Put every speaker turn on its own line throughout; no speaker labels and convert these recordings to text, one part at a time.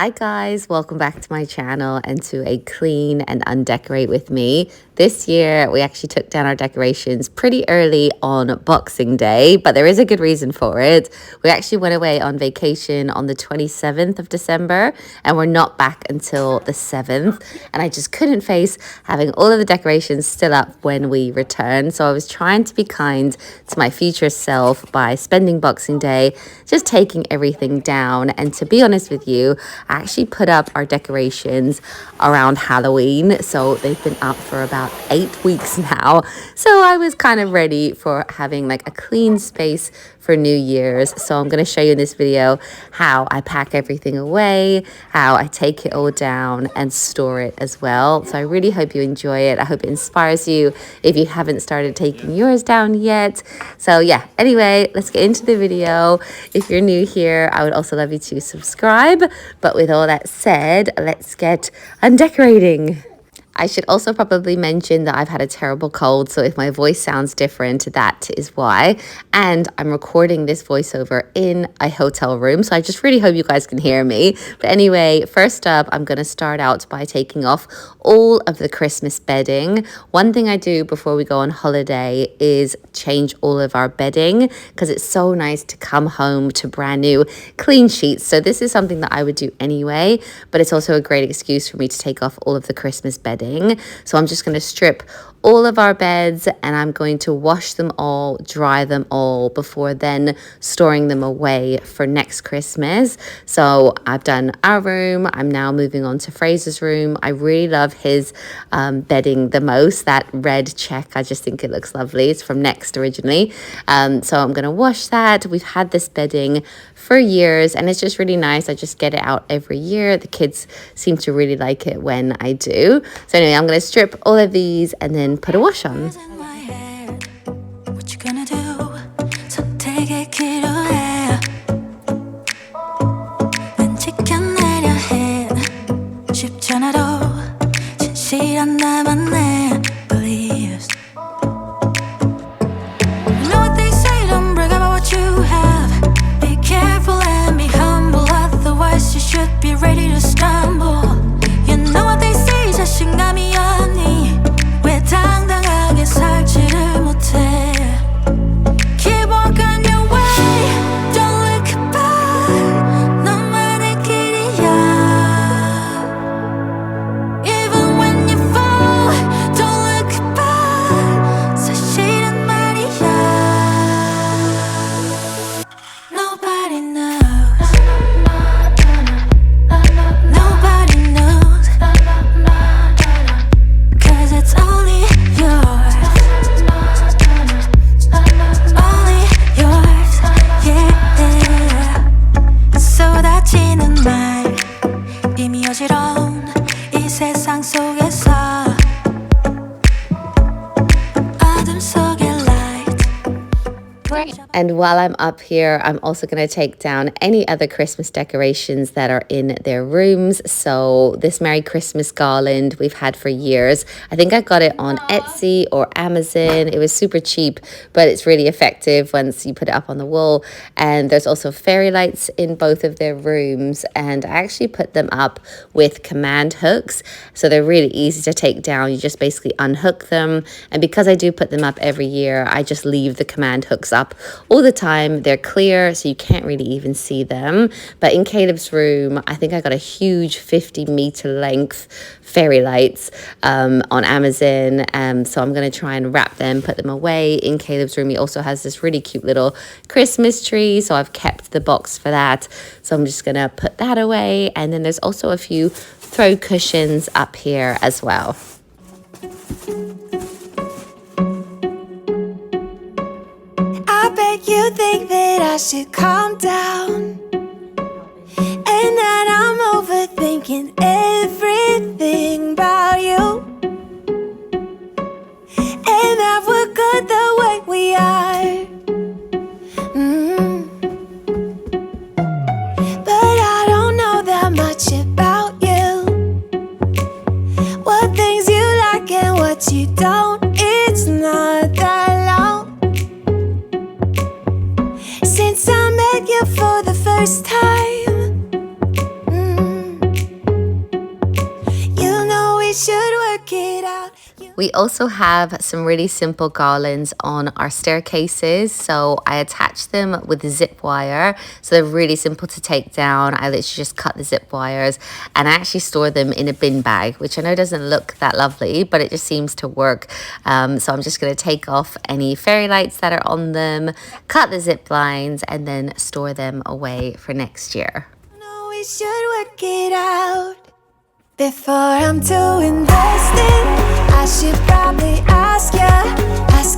Hi guys, welcome back to my channel and to a clean and undecorate with me. This year we actually took down our decorations pretty early on Boxing Day, but there is a good reason for it. We actually went away on vacation on the 27th of December and we're not back until the 7th, and I just couldn't face having all of the decorations still up when we returned. So I was trying to be kind to my future self by spending Boxing Day just taking everything down. And to be honest with you, I actually put up our decorations around Halloween, so they've been up for about 8 weeks now. So I was kind of ready for having like a clean space for New Year's. So I'm going to show you in this video how I pack everything away, how I take it all down and store it as well. So I really hope you enjoy it. I hope it inspires you if you haven't started taking yours down yet. So yeah, anyway, let's get into the video. If you're new here, I would also love you to subscribe. But with all that said, let's get undecorating. I should also probably mention that I've had a terrible cold, so if my voice sounds different, that is why. And I'm recording this voiceover in a hotel room, so I just really hope you guys can hear me. But anyway, first up, I'm going to start out by taking off all of the Christmas bedding. One thing I do before we go on holiday is change all of our bedding, because it's so nice to come home to brand new clean sheets. So this is something that I would do anyway, but it's also a great excuse for me to take off all of the Christmas bedding. So I'm just going to strip all of our beds and I'm going to wash them all, dry them all before then storing them away for next Christmas. So I've done our room. I'm now moving on to Fraser's room. I really love his bedding the most. That red check, I just think it looks lovely. It's from Next originally. So I'm going to wash that. We've had this bedding for years and it's just really nice. I just get it out every year. The kids seem to really like it when I do. So anyway, I'm going to strip all of these and then put a wash on. And while I'm up here, I'm also going to take down any other Christmas decorations that are in their rooms. So this Merry Christmas garland we've had for years. I think I got it on Etsy or Amazon. It was super cheap, but it's really effective once you put it up on the wall. And there's also fairy lights in both of their rooms. And I actually put them up with command hooks. So they're really easy to take down. You just basically unhook them. And because I do put them up every year, I just leave the command hooks up all the time. They're clear, so you can't really even see them. But in Caleb's room, I think I got a huge 50-meter length fairy lights on Amazon. So I'm going to try and wrap them, put them away. In Caleb's room, he also has this really cute little Christmas tree, so I've kept the box for that. So I'm just going to put that away. And then there's also a few throw cushions up here as well.
You think that I should calm down, and that I'm overthinking everything about you, and that we're good the way we are. But I don't know that much about you, what things you like and what you don't. It's not that long since I met you for the first
We also have some really simple garlands on our staircases. So I attach them with zip wire. So they're really simple to take down. I literally just cut the zip wires and I actually store them in a bin bag, which I know doesn't look that lovely, but it just seems to work. So I'm just going to take off any fairy lights that are on them, cut the zip lines, and then store them away for next year.
No, we should work it out. Before I'm too invested, I should probably ask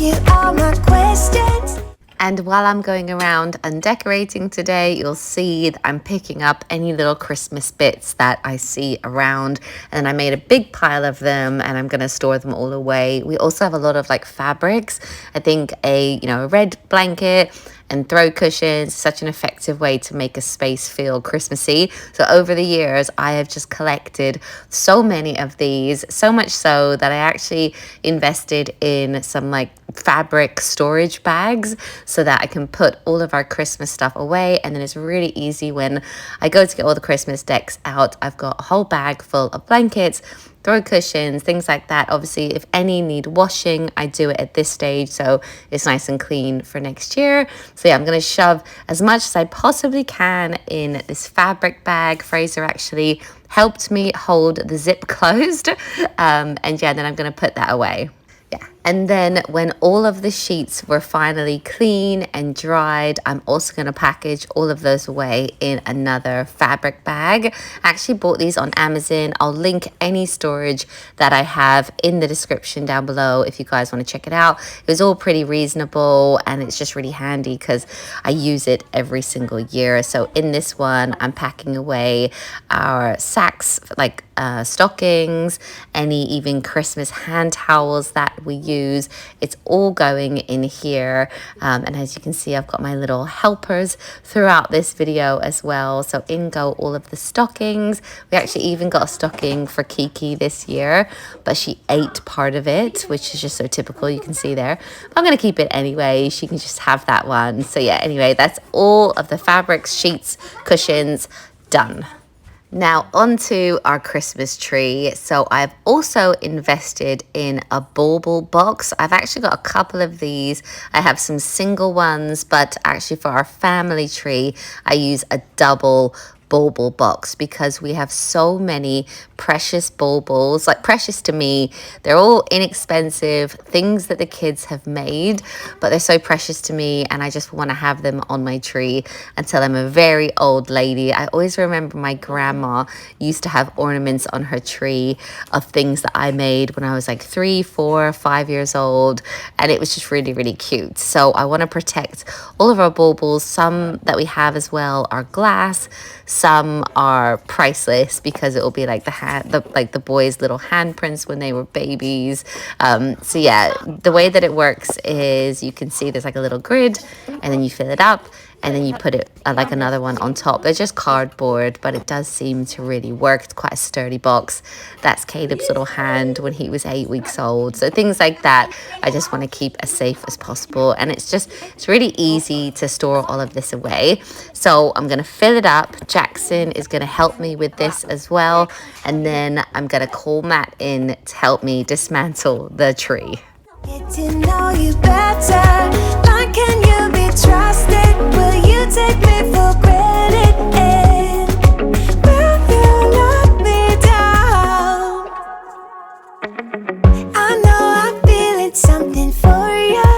you all my questions.
And while I'm going around and decorating today, you'll see that I'm picking up any little Christmas bits that I see around. And I made a big pile of them and I'm going to store them all away. We also have a lot of like fabrics. I think a red blanket and throw cushions, such an effective way to make a space feel Christmassy. So over the years, I have just collected so many of these, so much so that I actually invested in some like fabric storage bags so that I can put all of our Christmas stuff away. And then it's really easy when I go to get all the Christmas decks out. I've got a whole bag full of blankets, throw cushions, things like that. Obviously, if any need washing, I do it at this stage, so it's nice and clean for next year. So yeah, I'm going to shove as much as I possibly can in this fabric bag. Fraser actually helped me hold the zip closed. And yeah, then I'm going to put that away. Yeah. And then when all of the sheets were finally clean and dried, I'm also going to package all of those away in another fabric bag. I actually bought these on Amazon. I'll link any storage that I have in the description down below if you guys want to check it out. It was all pretty reasonable and it's just really handy because I use it every single year. So in this one, I'm packing away our sacks, like stockings, any even Christmas hand towels that we use. It's all going in here. And as you can see, I've got my little helpers throughout this video as well. So in go all of the stockings. We actually even got a stocking for Kiki this year, but she ate part of it, which is just so typical. You can see there. But I'm going to keep it anyway. She can just have that one. So yeah, anyway, that's all of the fabrics, sheets, cushions done. Now onto our Christmas tree. So I've also invested in a bauble box. I've actually got a couple of these. I have some single ones, but actually for our family tree, I use a double bauble box because we have so many precious baubles, like precious to me. They're all inexpensive things that the kids have made, but they're so precious to me and I just want to have them on my tree until I'm a very old lady. I always remember my grandma used to have ornaments on her tree of things that I made when I was like 3, 4, 5 years old, and it was just really, really cute. So I want to protect all of our baubles. Some that we have as well are glass. Some are priceless because it will be like the boys' little handprints when they were babies. So yeah, the way that it works is you can see there's like a little grid and then you fill it up and then you put it like another one on top. They're just cardboard, but it does seem to really work. It's quite a sturdy box. That's Caleb's little hand when he was 8 weeks old. So things like that, I just want to keep as safe as possible. And it's really easy to store all of this away. So I'm going to fill it up. Jackson is going to help me with this as well. And then I'm going to call Matt in to help me dismantle the tree.
Get to know you better. How can you be trusted? Will you take me for granted? Will you let me down? I know I'm feeling something for you.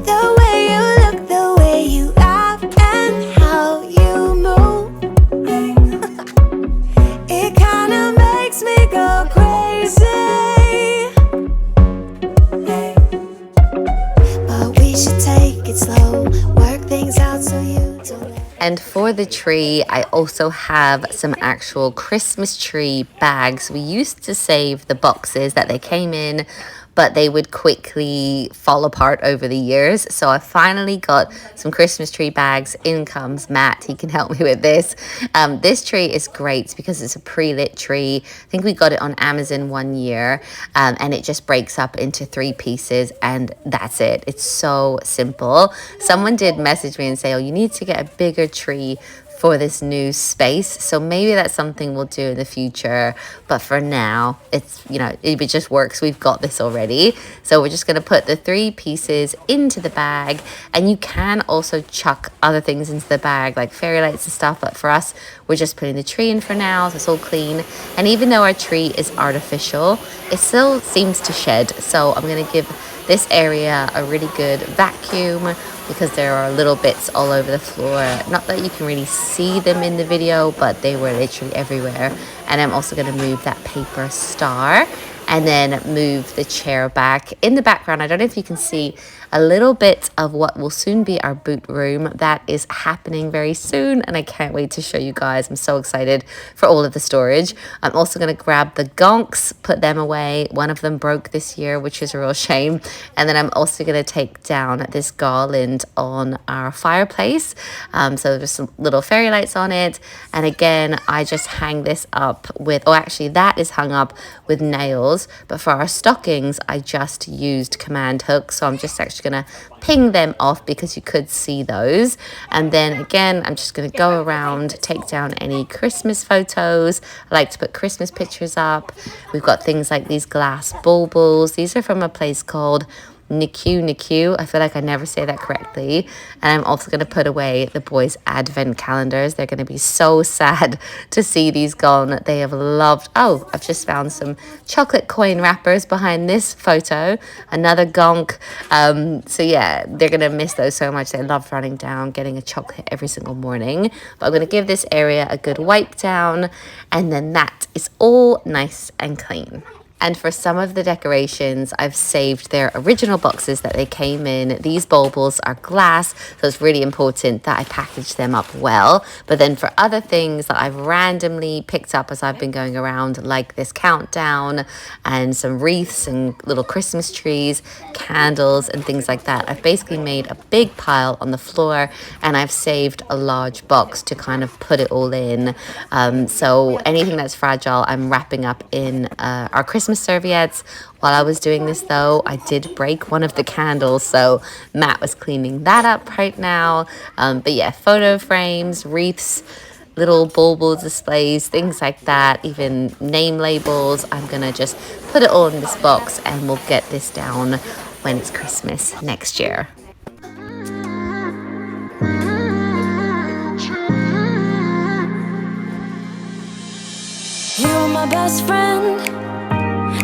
The way you look, the way you laugh, and how you move. It kinda makes me go crazy. Slow, work things out so you don't.
And for the tree, I also have some actual Christmas tree bags. We used to save the boxes that they came in, but they would quickly fall apart over the years. So I finally got some Christmas tree bags. In comes Matt. He can help me with this. This tree is great because it's a pre-lit tree. I think we got it on Amazon one year, and it just breaks up into 3 pieces and that's it. It's so simple. Someone did message me and say, oh, you need to get a bigger tree for this new space. So maybe that's something we'll do in the future. But for now, it's, you know, it just works. We've got this already. So we're just going to put the 3 pieces into the bag. And you can also chuck other things into the bag, like fairy lights and stuff. But for us, we're just putting the tree in for now. So it's all clean. And even though our tree is artificial, it still seems to shed. So I'm going to give this area a really good vacuum because there are little bits all over the floor. Not that you can really see them in the video, but they were literally everywhere. And I'm also going to move that paper star and then move the chair back. In the background, I don't know if you can see a little bit of what will soon be our boot room. That is happening very soon, and I can't wait to show you guys. I'm so excited for all of the storage. I'm also going to grab the gonks, put them away. One of them broke this year, which is a real shame. And then I'm also going to take down this garland on our fireplace. So there's some little fairy lights on it. And again, I just hang this up with, oh, actually that is hung up with nails. But for our stockings, I just used command hooks. So I'm just actually going to ping them off because you could see those. And then again, I'm just going to go around, take down any Christmas photos. I like to put Christmas pictures up. We've got things like these glass baubles. These are from a place called Niku. I feel like I never say that correctly. And I'm also going to put away the boys' advent calendars. They're going to be so sad to see these gone. They have loved, oh, I've just found some chocolate coin wrappers behind this photo. Another gonk. So yeah, they're going to miss those so much. They love running down, getting a chocolate every single morning. But I'm going to give this area a good wipe down. And then that is all nice and clean. And for some of the decorations, I've saved their original boxes that they came in. These baubles are glass, so it's really important that I package them up well. But then for other things that I've randomly picked up as I've been going around, like this countdown and some wreaths and little Christmas trees, candles and things like that, I've basically made a big pile on the floor and I've saved a large box to kind of put it all in. So anything that's fragile, I'm wrapping up in our Christmas serviettes. While I was doing this though, I did break one of the candles, so Matt was cleaning that up right now. But yeah, photo frames, wreaths, little bauble displays, things like that, even name labels. I'm gonna just put it all in this box and we'll get this down when it's Christmas next year.
You were my best friend.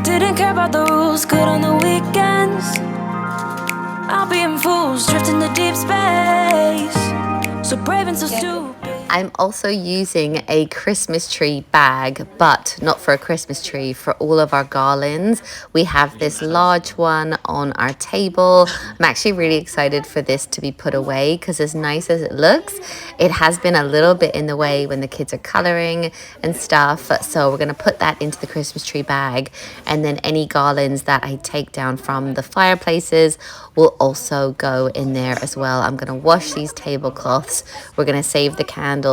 Didn't care about the rules, good on the weekends. I'll be in fools, drifting to deep space. So brave and so stupid.
I'm also using a Christmas tree bag, but not for a Christmas tree, for all of our garlands. We have this large one on our table. I'm actually really excited for this to be put away because as nice as it looks, it has been a little bit in the way when the kids are coloring and stuff. So we're going to put that into the Christmas tree bag. And then any garlands that I take down from the fireplaces will also go in there as well. I'm going to wash these tablecloths. We're going to save the candles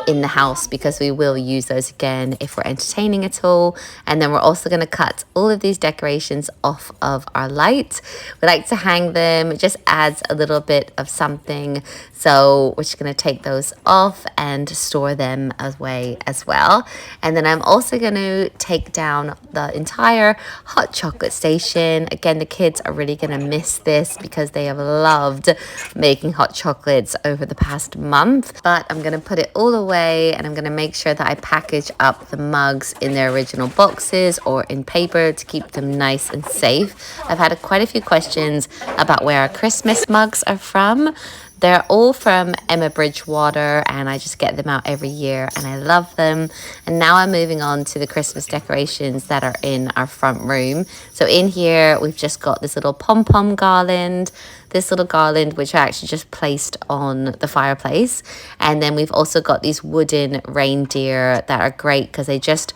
in the house because we will use those again if we're entertaining at all. And then we're also going to cut all of these decorations off of our light. We like to hang them. It just adds a little bit of something. So we're just going to take those off and store them away as well. And then I'm also going to take down the entire hot chocolate station. Again, the kids are really going to miss this because they have loved making hot chocolates over the past month. But I'm going to put it all away and I'm going to make sure that I package up the mugs in their original boxes or in paper to keep them nice and safe. I've had quite a few questions about where our Christmas mugs are from. They're all from Emma Bridgewater and I just get them out every year and I love them. And now I'm moving on to the Christmas decorations that are in our front room. So in here, we've just got this little pom-pom garland, this little garland, which I actually just placed on the fireplace. And then we've also got these wooden reindeer that are great because they just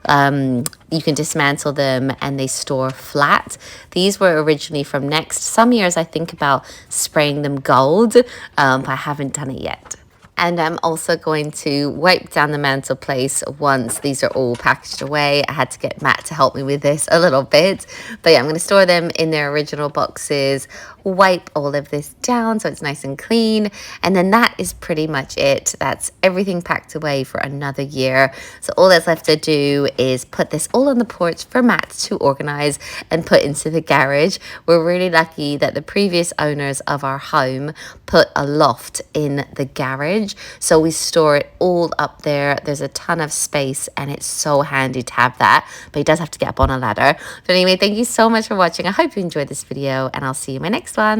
you can dismantle them and they store flat. These were originally from Next. Some years I think about spraying them gold, but I haven't done it yet. And I'm also going to wipe down the mantelpiece once these are all packaged away. I had to get Matt to help me with this a little bit. But yeah, I'm going to store them in their original boxes wipe all of this down so it's nice and clean. And then that is pretty much it. That's everything packed away for another year. So all that's left to do is put this all on the porch for Matt to organize and put into the garage. We're really lucky that the previous owners of our home put a loft in the garage, so we store it all up there. There's a ton of space and it's so handy to have that, but he does have to get up on a ladder. But anyway, thank you so much for watching. I hope you enjoyed this video and I'll see you in my next one.